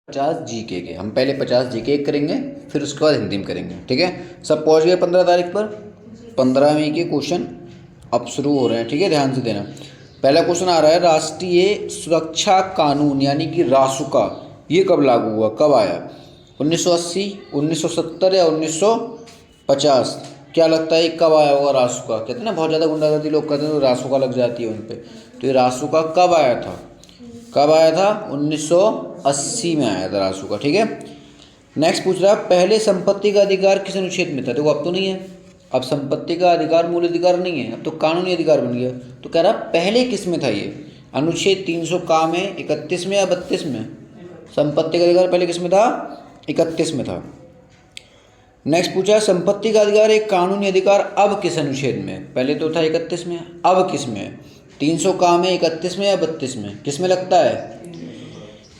50 GK के। हम पहले 50 जीके करेंगे, फिर उसके बाद हिंदी में करेंगे, ठीक है। सब पहुंच गए 15 तारीख पर। 15वीं के क्वेश्चन अब शुरू हो रहे हैं, ठीक है, ध्यान से देना। पहला क्वेश्चन आ रहा है, राष्ट्रीय सुरक्षा कानून यानी कि रासुका ये कब लागू हुआ, कब आया? 1980, 1970 या 1950? क्या लगता है कब आया होगा रासुका? कहते हैं ना बहुत ज़्यादा गुंडागर्दी लोग करते हैं तो रासुका लग जाती है उन पर। तो ये रासुका कब आया था? कब आया था? 1980 में आया था रासुका, ठीक है। नेक्स्ट पूछ रहा है, पहले संपत्ति का अधिकार किस अनुच्छेद में था? देखो अब तो नहीं है, अब संपत्ति का अधिकार मूल अधिकार नहीं है, अब तो कानूनी अधिकार बन गया। तो कह रहा पहले किस में था ये? अनुच्छेद 300 का में, 31 में या 32 में? संपत्ति का अधिकार पहले किस में था? 31 में था। नेक्स्ट पूछा, संपत्ति का अधिकार एक कानूनी अधिकार अब किस अनुच्छेद में? पहले तो था 31 में, अब किस में? 300 का में, 31 में या 32 में? किस में लगता है?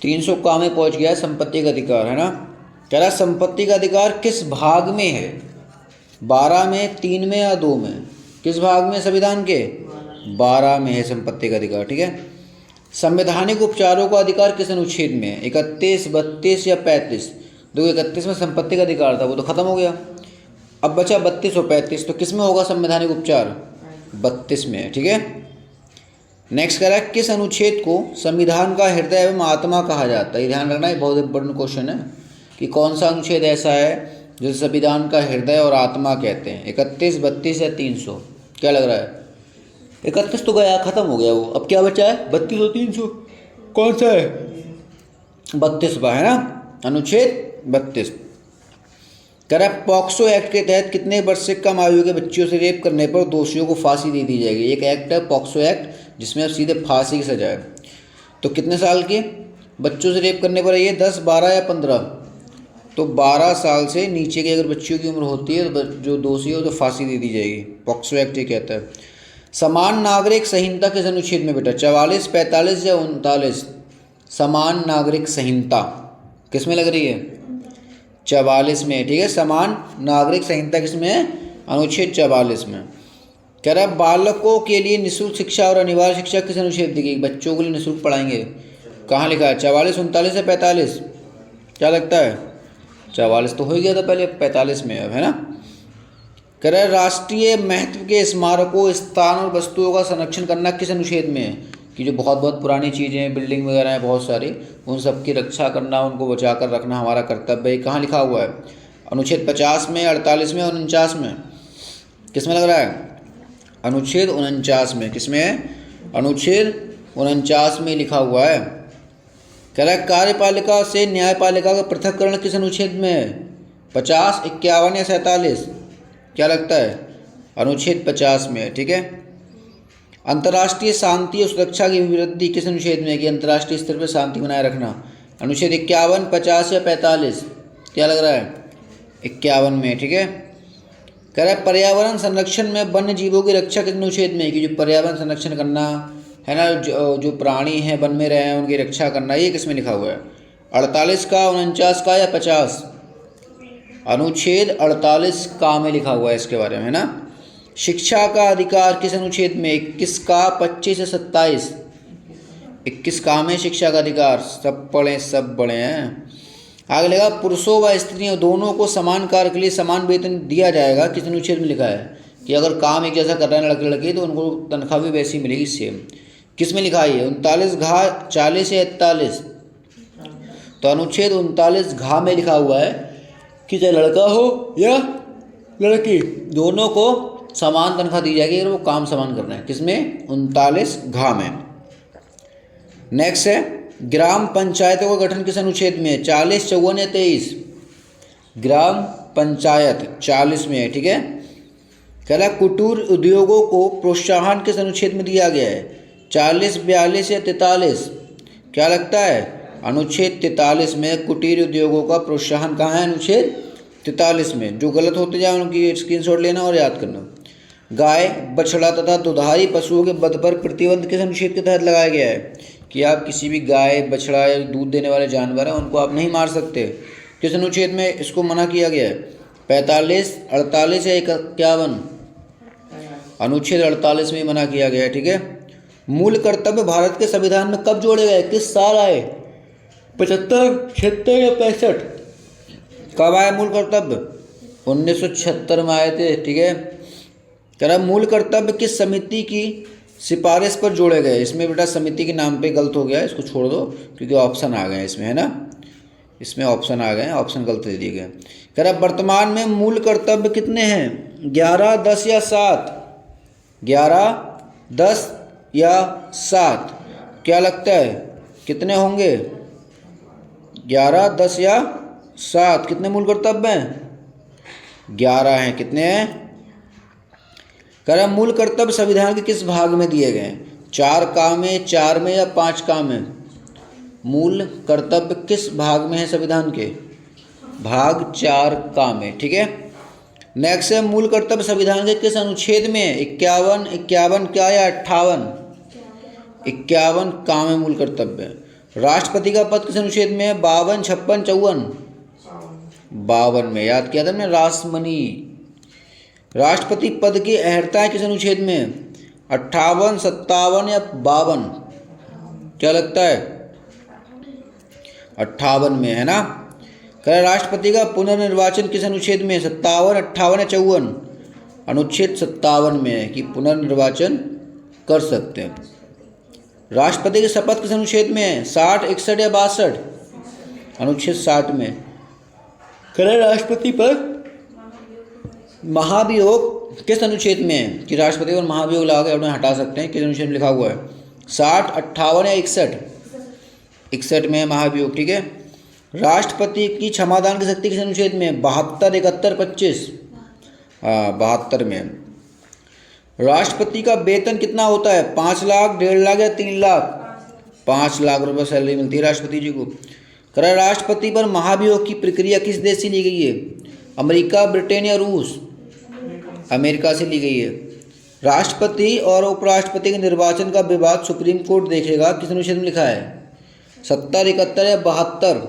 300 का में पहुंच गया संपत्ति का अधिकार, है ना। कह रहा संपत्ति का अधिकार किस भाग में है? 12 में, 3 में या 2 में? किस भाग में संविधान के? 12 में है संपत्ति का अधिकार, ठीक है। संवैधानिक उपचारों का अधिकार किस अनुच्छेद में है? 31, 32 या 35? देखो 31 में संपत्ति का अधिकार था, वो तो खत्म हो गया। अब बचा 32 और 35, तो किस में होगा संवैधानिक उपचार? 32 में है, ठीक है। नेक्स्ट कह रहा है, किस अनुच्छेद को संविधान का हृदय एवं आत्मा कहा जाता है? ये ध्यान रखना, ये बहुत इंपॉर्टेंट क्वेश्चन है कि कौन सा अनुच्छेद ऐसा है जो संविधान का हृदय और आत्मा कहते हैं। 31, 32 या 300? क्या लग रहा है? 31 तो गया, खत्म हो गया वो, अब क्या बचा है? 32 और 300। कौन सा है? 32 है ना, अनुच्छेद 32। कह रहा है, पॉक्सो एक्ट के तहत कितने वर्ष से कम आयु के बच्चियों से रेप करने पर दोषियों को फांसी दे दी जाएगी? एक एक्ट है पॉक्सो एक्ट जिसमें अब सीधे फांसी की सजा है। तो कितने साल के बच्चों से रेप करने पर है ये? 10, 12 या 15? तो 12 साल से नीचे की अगर बच्चियों की उम्र होती है तो जो दोषी हो तो फांसी दे दी जाएगी। पॉक्सो एक्ट ये कहता है। समान नागरिक संहिता किस अनुच्छेद में बेटा? 44, 45 या 39? समान नागरिक संहिता किस में लग रही है? 44 में, ठीक है। समान नागरिक संहिता किस में है? अनुच्छेद 44 में। कह रहा है, बालकों के लिए निःशुल्क शिक्षा और अनिवार्य शिक्षा किस अनुच्छेद दी? बच्चों के लिए निःशुल्क पढ़ाएंगे, कहाँ लिखा है? 44, 39 या 45? क्या लगता है? 44 तो हो ही गया था पहले, 45 में अब, है ना। कह रहा है, राष्ट्रीय महत्व के स्मारकों, स्थान और वस्तुओं का संरक्षण करना किस अनुच्छेद में है? कि जो बहुत बहुत पुरानी चीज़ें, बिल्डिंग वगैरह हैं बहुत सारी, उन सब की रक्षा करना, उनको बचा कर रखना हमारा कर्तव्य है। कहाँ लिखा हुआ है? अनुच्छेद 50 में, 48 में और 49 में? किस में लग रहा है? अनुच्छेद 49 में। किस में है? अनुच्छेद 49 में लिखा हुआ है। कह रहा है, कार्यपालिका से न्यायपालिका का पृथक्करण किस अनुच्छेद में है? 50, 51 या 47? क्या लगता है? अनुच्छेद 50 में है, ठीक है। अंतर्राष्ट्रीय शांति और सुरक्षा की वृद्धि किस अनुच्छेद में है? कि अंतर्राष्ट्रीय स्तर पर शांति बनाए रखना? अनुच्छेद 51, 50 या 45? क्या लग रहा है? 51 में, ठीक है। कह रहा है, पर्यावरण संरक्षण में वन्य जीवों की रक्षा किस अनुच्छेद में है? कि जो पर्यावरण संरक्षण करना है ना, जो प्राणी हैं वन में रहे हैं उनकी रक्षा करना, ये किस में लिखा हुआ है? 48 का, 49 का या 50? अनुच्छेद 48 का में लिखा हुआ है इसके बारे में, है ना। शिक्षा का अधिकार किस अनुच्छेद में? 21 का, 25 या 27? 21 का में शिक्षा का अधिकार। सब पढ़े, सब बड़े हैं। आगे लगा, पुरुषों व स्त्रियों दोनों को समान कार्य के लिए समान वेतन दिया जाएगा किस अनुच्छेद में लिखा है? कि अगर काम एक जैसा कर रहे हैं लड़के लड़की तो उनको तनख्वाह भी वैसी मिलेगी, सेम। किस में लिखा है? 39 घा, 40 या 41? तो अनुच्छेद 39 घा में लिखा हुआ है कि चाहे लड़का हो या लड़की, दोनों को समान तनख्वाह दी जाएगी अगर वो काम समान कर रहे हैं। किसमें? 39 घा में। नेक्स्ट है, ग्राम पंचायतों का गठन किस अनुच्छेद में है? 40, 54 या 23? ग्राम पंचायत 40 में है, ठीक है। कह रहा कुटीर उद्योगों को प्रोत्साहन किस अनुच्छेद में दिया गया है? 40, 42 या 43? क्या लगता है? अनुच्छेद 43 में कुटीर उद्योगों का प्रोत्साहन कहाँ है? अनुच्छेद 43 में। जो गलत होते जाए उनकी स्क्रीनशॉट लेना और याद करना। गाय, बछड़ा तथा दुधारी पशुओं के वध पर प्रतिबंध किस अनुच्छेद के तहत लगाया गया है? कि आप किसी भी गाय, बछड़ा या दूध देने वाले जानवर हैं उनको आप नहीं मार सकते। किस अनुच्छेद में इसको मना किया गया है? 45, 48 या 51? अनुच्छेद 48 में मना किया गया है, ठीक है। मूल कर्तव्य भारत के संविधान में कब जोड़े गए? किस साल आए? 75, 76 या 65? कब आया मूल कर्तव्य? 1976 में आए थे, ठीक है। कह रहा मूल कर्तव्य किस समिति की सिफारिश पर जोड़े गए? इसमें बेटा समिति के नाम पे गलत हो गया है, इसको छोड़ दो क्योंकि ऑप्शन आ गए हैं इसमें, है ना, इसमें ऑप्शन आ गए हैं, ऑप्शन गलत दे दिए गए। कह रहा वर्तमान में मूल कर्तव्य कितने हैं? 11, 10 या 7? 11, 10 या 7? क्या लगता है कितने होंगे? 11, 10 या 7? कितने मूल कर्तव्य हैं? 11 हैं। कितने हैं? कह रहा मूल कर्तव्य संविधान के किस भाग में दिए गए हैं? 4 का में, 4 में या 5 का में? मूल कर्तव्य किस भाग में है संविधान के? भाग 4 का में, ठीक है। नेक्स्ट है मूल कर्तव्य संविधान के किस अनुच्छेद में है? 51, 51 क्या या 58? 51 का में मूल कर्तव्य है। राष्ट्रपति का पद किस अनुच्छेद में है? 52, 56, 54? 52 में। याद किया था हमने, रासमनी। राष्ट्रपति पद की अहर्ता किस अनुच्छेद में है? 58, 57 या 52? क्या लगता है? 58 में, है ना। कह राष्ट्रपति का पुनर्निर्वाचन किस अनुच्छेद में? 57, 58 या 54? अनुच्छेद 57 में है कि पुनर्निर्वाचन कर सकते हैं। राष्ट्रपति की शपथ किस अनुच्छेद में है? 60, 61 या 62? अनुच्छेद 60 में। कह राष्ट्रपति पर महाभियोग किस अनुच्छेद में है? कि राष्ट्रपति पर महाभियोग लगा के अपने हटा सकते हैं, किस अनुच्छेद में लिखा हुआ है? 60, 58 या 61? 61 में है महाभियोग, ठीक है। राष्ट्रपति की क्षमादान की शक्ति किस अनुच्छेद में? 72, 71, 25? 72 में। राष्ट्रपति का वेतन कितना होता है? 5 लाख, 1.5 लाख या 3 लाख? 5 लाख रुपए सैलरी मिलती है राष्ट्रपति जी को। कह रहा राष्ट्रपति पर महाभियोग की प्रक्रिया किस देश से ली गई है? अमेरिका, ब्रिटेन या रूस? अमेरिका से ली गई है। राष्ट्रपति और उपराष्ट्रपति के निर्वाचन का विवाद सुप्रीम कोर्ट देखेगा, किस अनुच्छेद में लिखा है? 70, 71 या 72?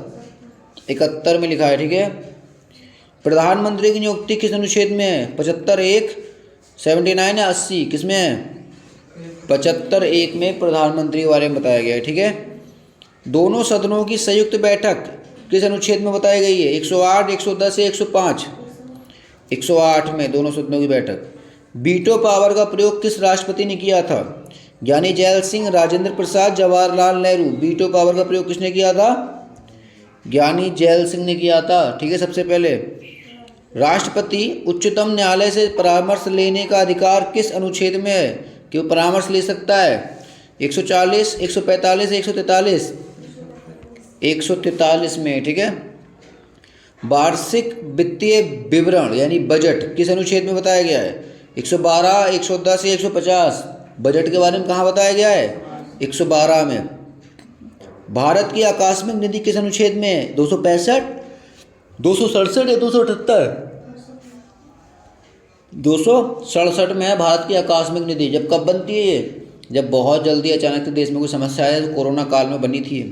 71 में लिखा है, ठीक है। प्रधानमंत्री की नियुक्ति किस अनुच्छेद में है? 75, 1, 79 या 80? किस में है? 75, 1 में प्रधानमंत्री के बारे में बताया गया है, ठीक है। दोनों सदनों की संयुक्त बैठक किस अनुच्छेद में बताई गई है? 108, 110 या 105? 108 में दोनों सदनों की बैठक। वीटो पावर का प्रयोग किस राष्ट्रपति ने किया था? ज्ञानी gel Singh, Rajendra Prasad, Jawaharlal Nehru? Veto power का प्रयोग किसने किया था? ज्ञानी जैल सिंह ने किया था, ठीक है। सबसे पहले राष्ट्रपति उच्चतम न्यायालय से परामर्श लेने का अधिकार किस अनुच्छेद में है कि वो परामर्श ले सकता है? 140, 145 या 143? 143 में, ठीक है। वार्षिक वित्तीय विवरण यानी बजट किस अनुच्छेद में बताया गया है? 112, 110 या 150? बजट के बारे में कहाँ बताया गया है? 112 में। भारत की आकस्मिक निधि किस अनुच्छेद में है? 265, 267 या 278? 267 में है भारत की आकस्मिक निधि। जब कब बनती है ये? जब बहुत जल्दी अचानक से देश में कोई समस्या है, तो कोरोना काल में बनी थी।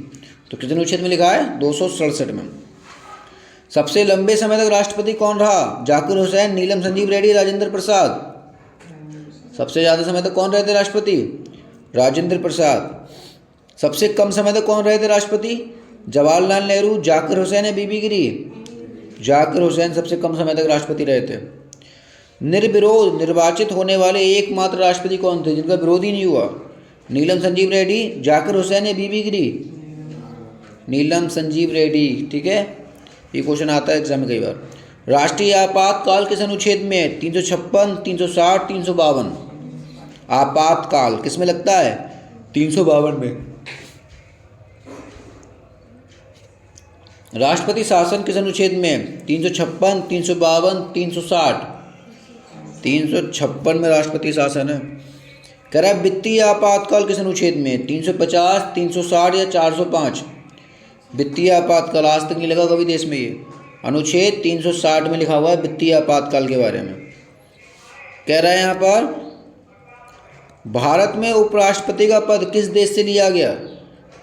तो कितने अनुच्छेद में लिखा है? 267 में। सबसे लंबे समय तक राष्ट्रपति कौन रहा? जाकिर हुसैन, नीलम संजीव रेड्डी, राजेंद्र प्रसाद? सबसे ज़्यादा समय तक कौन रहे थे राष्ट्रपति? राजेंद्र प्रसाद। सबसे कम समय तक कौन रहे थे राष्ट्रपति? जवाहरलाल नेहरू, जाकिर हुसैन या बीबी गिरी? जाकिर हुसैन सबसे कम समय तक राष्ट्रपति रहे थे। निर्विरोध निर्वाचित होने वाले एकमात्र राष्ट्रपति कौन थे जिनका विरोध ही नहीं हुआ? नीलम संजीव रेड्डी, जाकिर हुसैन या बीबी गिरी? नीलम संजीव रेड्डी, ठीक है। ये क्वेश्चन आता है एग्जाम में कई बार। राष्ट्रीय आपातकाल किस अनुच्छेद में है? 356, 360, 352? आपातकाल किस में लगता है? 352 में। राष्ट्रपति शासन किस अनुच्छेद में है? 356, 352, 360? 356 में राष्ट्रपति शासन है। कह रहा है वित्तीय आपातकाल किस अनुच्छेद में है? 350, 360 या 405? वित्तीय आपातकाल आज तक नहीं लगा कभी देश में ये। अनुच्छेद 360 में लिखा हुआ है वित्तीय आपातकाल के बारे में। कह रहा है यहाँ पर भारत में उपराष्ट्रपति का पद किस देश से लिया गया?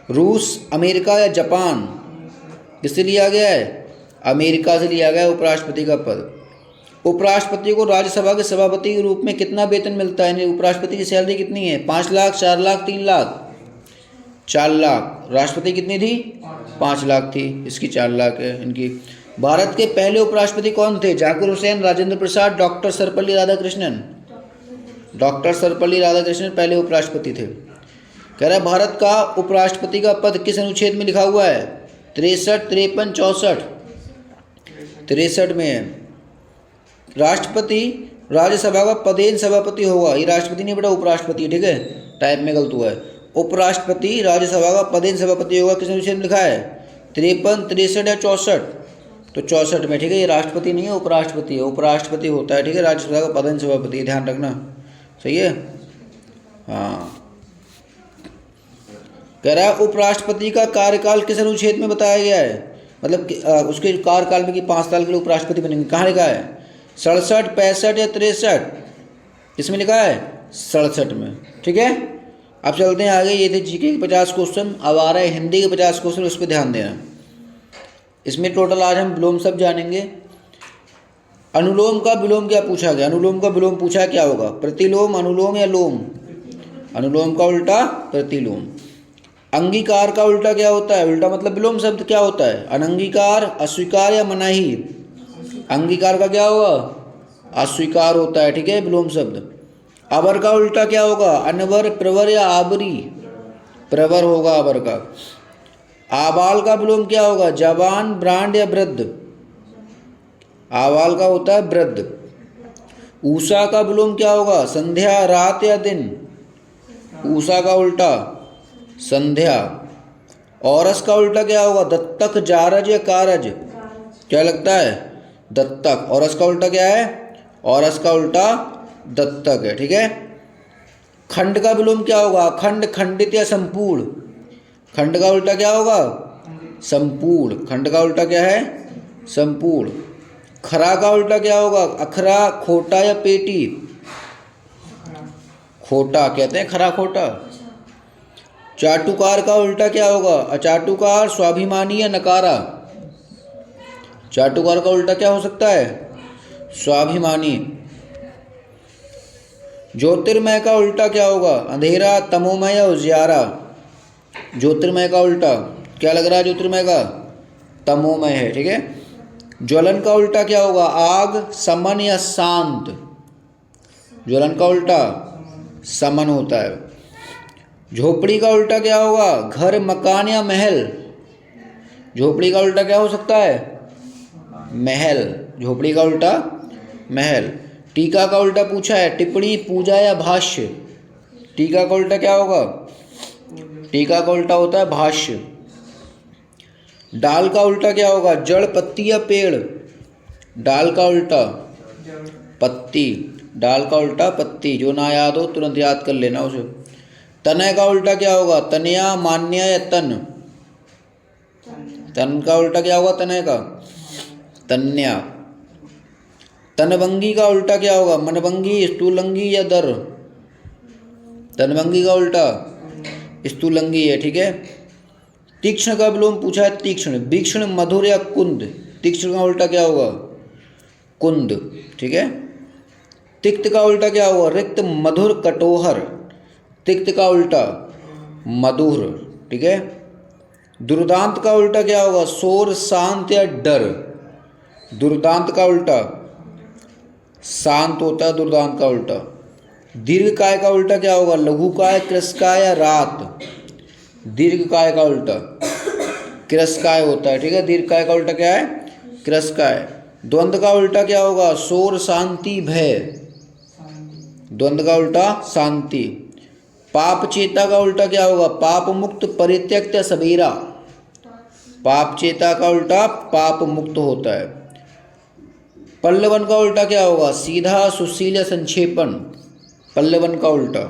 रूस, अमेरिका या जापान? किससे लिया गया है? अमेरिका से लिया गया उपराष्ट्रपति का पद। उपराष्ट्रपति को राज्यसभा के सभापति के रूप में कितना वेतन मिलता है? उपराष्ट्रपति की सैलरी कितनी है? 5 लाख, 4 लाख, 3 लाख? 4 लाख। राष्ट्रपति कितनी थी? 5 लाख थी, इसकी 4 लाख है इनकी। भारत के पहले उपराष्ट्रपति कौन थे? जाकिर हुसैन, राजेंद्र प्रसाद, डॉक्टर सर्वपल्ली राधाकृष्णन। डॉक्टर सर्वपल्ली राधाकृष्णन पहले उपराष्ट्रपति थे। कह रहा है भारत का उपराष्ट्रपति का पद किस अनुच्छेद में लिखा हुआ है? 63, 53, 64। 63 में है। राष्ट्रपति राज्यसभा का पदेन सभापति होगा। ये राष्ट्रपति नहीं बेटा, उपराष्ट्रपति, ठीक है, टाइप में गलत हुआ है। उपराष्ट्रपति राज्यसभा का पदेन सभापति होगा, किस अनुच्छेद में लिखा है? 53, 63 या 64? तो 64 में, ठीक है। ये राष्ट्रपति नहीं है, उपराष्ट्रपति है। उपराष्ट्रपति होता है, ठीक है, राज्यसभा का पदेन सभापति, ध्यान रखना, सही है। हाँ, कह रहा है उपराष्ट्रपति का कार्यकाल किस अनुच्छेद में बताया गया है? मतलब उसके कार्यकाल में कि 5 साल के लिए उपराष्ट्रपति बनेंगे। कहाँ लिखा है? 67, 65 या 63? इसमें लिखा है 67 में, ठीक है। अब चलते हैं आगे। ये थे जीके के 50 क्वेश्चन। अब आ रहा है हिंदी के 50 क्वेश्चन, उस पर ध्यान देना। इसमें टोटल आज हम विलोम शब्द जानेंगे। अनुलोम का विलोम क्या पूछा गया? अनुलोम का विलोम पूछा क्या होगा? प्रतिलोम, अनुलोम या लोम? अनुलोम का उल्टा प्रतिलोम। अंगीकार का उल्टा क्या होता है? उल्टा मतलब विलोम शब्द क्या होता है? अनंगीकार, अस्वीकार या मनाही? अंगीकार का क्या होगा? अस्वीकार होता है, ठीक है, विलोम शब्द। अवर का उल्टा क्या होगा? अनवर, प्रवर या आबरी? प्रवर होगा अवर का। आबाल का विलोम क्या होगा? जवान, ब्रांड या वृद्ध? आबाल का होता है वृद्ध। ऊषा का विलोम क्या होगा? संध्या, रात या दिन? ऊषा का उल्टा संध्या। औरस का उल्टा क्या होगा? दत्तक, जारज या कारज? क्या लगता है? दत्तक। औरस का उल्टा क्या है? औरस का उल्टा दत्तक है, ठीक है। खंड का विलोम क्या होगा? अखंड, खंडित या संपूर्ण? खंड का उल्टा क्या होगा? संपूर्ण। खंड का उल्टा क्या है? संपूर्ण। खरा का उल्टा क्या होगा? अखरा, खोटा या पेटी? खोटा कहते हैं, खरा खोटा। चाटुकार का उल्टा क्या होगा? अचाटुकार, स्वाभिमानी या नकारा? चाटुकार का उल्टा क्या हो सकता है? स्वाभिमानी। ज्योतिर्मय का उल्टा क्या होगा? अंधेरा, तमोमय या उजियारा? ज्योतिर्मय का उल्टा क्या लग रहा है? ज्योतिर्मय का तमोमय है, ठीक है। ज्वलन का उल्टा क्या होगा? आग, समन या शांत? ज्वलन का उल्टा समन होता है। झोपड़ी का उल्टा क्या होगा? घर, मकान या महल? झोपड़ी का उल्टा क्या हो सकता है? महल। झोपड़ी का उल्टा महल। टीका का उल्टा पूछा है, टिप्पणी, पूजा या भाष्य? टीका का उल्टा क्या होगा? टीका का उल्टा होता है भाष्य। डाल का उल्टा क्या होगा? जड़, पत्ती या पेड़? डाल का उल्टा पत्ती। डाल का उल्टा पत्ती। जो ना याद हो तुरंत याद कर लेना उसे। तनय का उल्टा क्या होगा? तनया, मान्या या तन? तन का उल्टा क्या होगा? तनय का तन्या। तनभंगी का उल्टा क्या होगा? मनभंगी, स्थूलंगी या दर? तनभंगी का उल्टा स्थूलंगी है, ठीक है। तीक्ष्ण का विलोम पूछा है, तीक्ष्ण। बीक्षण, मधुर या कुंद? तीक्ष्ण का उल्टा क्या होगा? कुंद, ठीक है। तिक्त का उल्टा क्या होगा? रिक्त, मधुर, कटोहर? तिक्त का उल्टा मधुर, ठीक है। दुर्दांत का उल्टा क्या होगा? शोर, शांत या डर? दुर्दांत का उल्टा शांत होता है, दुर्दांत का उल्टा। दीर्घकाय का उल्टा क्या होगा? लघुकाय, कृशकाय या रात? दीर्घकाय का उल्टा कृशकाय होता है, ठीक है। दीर्घकाय का उल्टा क्या है? कृशकाय। द्वंद्व का उल्टा क्या होगा? शोर, शांति, भय? द्वंद्व का उल्टा शांति। पाप चेता का उल्टा क्या होगा? पाप मुक्त, परित्यक्त या सबेरा? पाप चेता का उल्टा पाप मुक्त होता है। पल्लवन का उल्टा क्या होगा? सीधा, सुशील या संक्षेपण? पल्लवन का उल्टा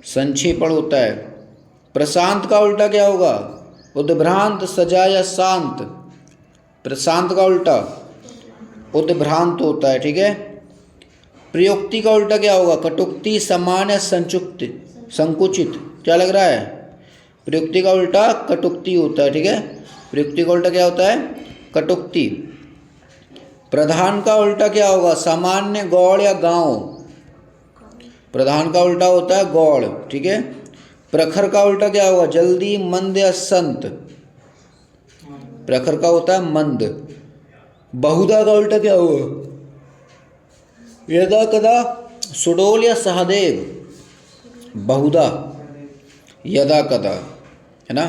संक्षेपण होता है। प्रशांत का उल्टा क्या होगा? उद्भ्रांत, सजा या शांत? प्रशांत का उल्टा उद्भ्रांत होता है, ठीक है। प्रयुक्ति का उल्टा क्या होगा? कटुक्ति, समान या संकुचित? क्या लग रहा है? प्रयुक्ति का उल्टा कटुक्ति होता है, ठीक है। प्रयुक्ति का उल्टा क्या होता है? कटुक्ति। प्रधान का उल्टा क्या होगा? सामान्य, गौड़ या गांव? प्रधान का उल्टा होता है गौड़, ठीक है। प्रखर का उल्टा क्या होगा? जल्दी, मंद या संत? प्रखर का होता है मंद। बहुधा का उल्टा क्या हुआ? यदा कदा, सुडोल या सहदेव। बहुधा, यदा कदा, है ना।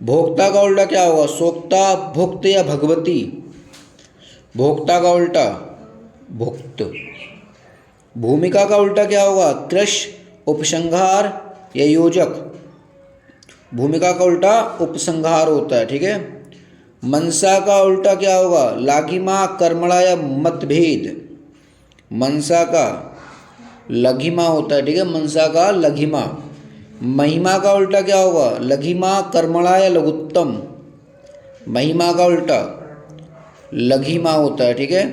भोक्ता का उल्टा क्या होगा? सोक्ता, भुक्त या भगवती। भोक्ता का उल्टा भुक्त। भूमिका का उल्टा क्या होगा? कृश, उपसंहार या योजक। भूमिका का उल्टा उपसंहार होता है, ठीक है। मनसा का उल्टा क्या होगा? लाघिमा, कर्मणा या मतभेद। मनसा का लघिमा होता है, ठीक है, मनसा का लघिमा। महिमा का उल्टा क्या होगा? लघिमा, कर्मणा या लघुत्तम। महिमा का उल्टा लघिमा होता है, ठीक है।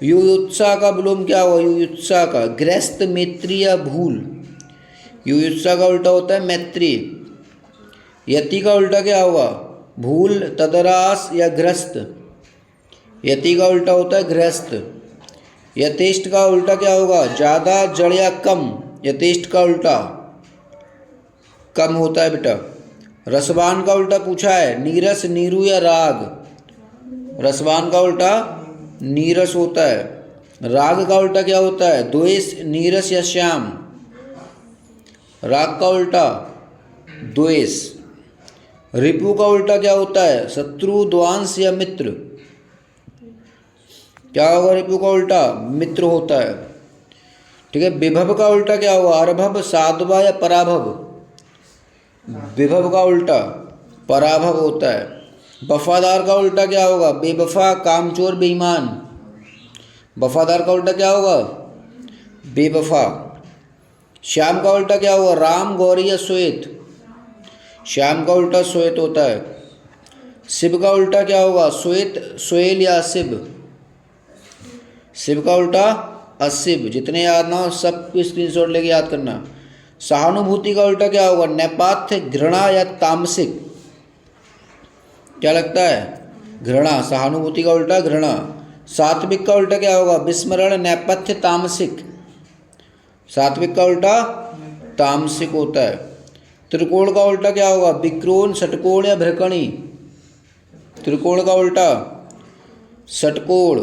युयुत्सा का विलोम क्या होगा? युयुत्सा का ग्रस्त, मैत्री या भूल। युयुत्सा का उल्टा होता है मैत्री। यति का उल्टा क्या होगा? भूल, तदरास या ग्रस्त। यति का उल्टा होता है गृहस्थ। यथेष्ट का उल्टा क्या होगा? ज़्यादा, जड़ या कम। यथेष्ट का उल्टा कम होता है बेटा। रसवान का उल्टा पूछा है, नीरस, नीरू या राग। रसवान का उल्टा नीरस होता है। राग का उल्टा क्या होता है? द्वेष, नीरस या श्याम। राग का उल्टा द्वेष। रिपु का उल्टा क्या होता है? शत्रु, द्वांस या मित्र। क्या होगा रिपु का उल्टा? मित्र होता है, ठीक है। विभव का उल्टा क्या होगा? अर्भव, साधवा या पराभव। विभव का उल्टा पराभव होता है। वफादार का उल्टा क्या होगा? बेवफा, कामचोर, बेईमान। वफादार का उल्टा क्या होगा? बेवफा। श्याम का उल्टा क्या होगा? राम, गौरी या श्वेत। श्याम का उल्टा श्वेत होता है। शिव का उल्टा क्या होगा? श्वेत, श्वेल या शिव। शिव का उल्टा अशिव। जितने याद ना हो सबको स्क्रीनशॉट लेके याद करना। सहानुभूति का उल्टा क्या होगा? नैपाथ्य, घृणा या तामसिक। क्या लगता है? घृणा। सहानुभूति का उल्टा घृणा। सात्विक का उल्टा क्या होगा? विस्मरण, नैपथ्य, तामसिक। सात्विक का उल्टा तामसिक होता है। त्रिकोण का उल्टा क्या होगा? विक्रोण, षटकोण या भ्रकणी। त्रिकोण का उल्टा षटकोण।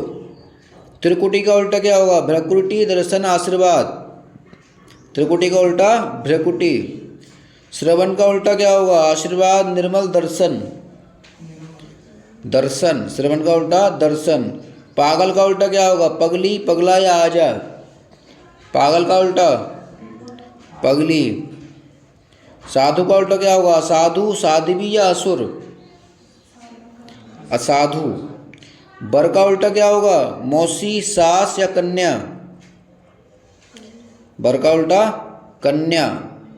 त्रिकुटी का उल्टा क्या होगा? भ्रकुटी, दर्शन, आशीर्वाद। त्रिकुटी का उल्टा भ्रकुटी। श्रवण का उल्टा क्या होगा? आशीर्वाद, निर्मल, दर्शन। दर्शन। श्रवण का उल्टा दर्शन। पागल का उल्टा क्या होगा? पगली, पगला या आजा। पागल का उल्टा पगली। साधु का उल्टा क्या होगा? साधु, साध्वी या असुर। असाधु। वर का उल्टा क्या होगा? मौसी, सास या कन्या। वर का उल्टा कन्या,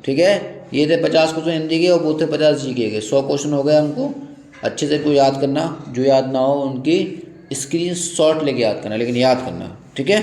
ठीक है। ये थे 50 क्वेश्चन हिंदी के और वो थे 50 जीके के। 100 क्वेश्चन हो गए हमको। अच्छे से को याद करना, जो याद ना हो उनकी स्क्रीनशॉट लेके याद करना, लेकिन याद करना, ठीक है।